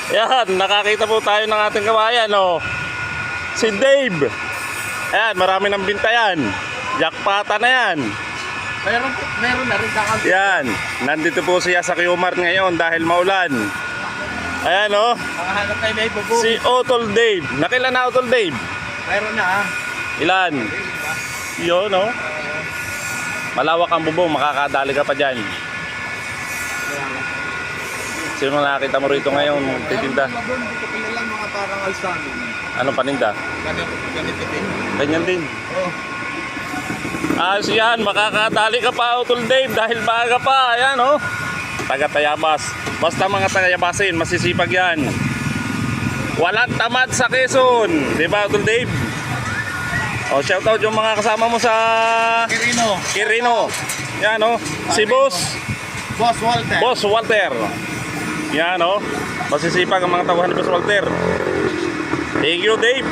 Yan, nakakita po tayo ng ating kabayan, oh. Si Dave. Ayan, marami ng binta yan. Jackpota na yan. Meron na rin kakal. Yan, nandito po siya sa Qmart ngayon dahil maulan. Ayan, oh. Makahanap tayo may bubong. Si Otol Dave. Nakailan na Otol Dave? Meron na ha. Ilan? Yun, oh. Malawak ang bubong, makakadali ka pa dyan. Sino nakakita mo rito ngayon? Titinda. Hindi ko pinalang mga parang alsano. Ano paninda? Ganito din. Ganyan din. Oh. Ayos yan, makakadali ka pa Otol Dave dahil maaga pa. Ayan, oh. Taga-Tayabas. Basta mga taga-Tayabasin, masisipag yan. Walang tamad sa Quezon. Diba Otol Dave? O, shoutout yung mga kasama mo sa Quirino. Yan, oh. Si Boss Walter. Boss Walter. Yan, oh. Masisipag ang mga tauhan ni Boss Walter. Thank you, Dave.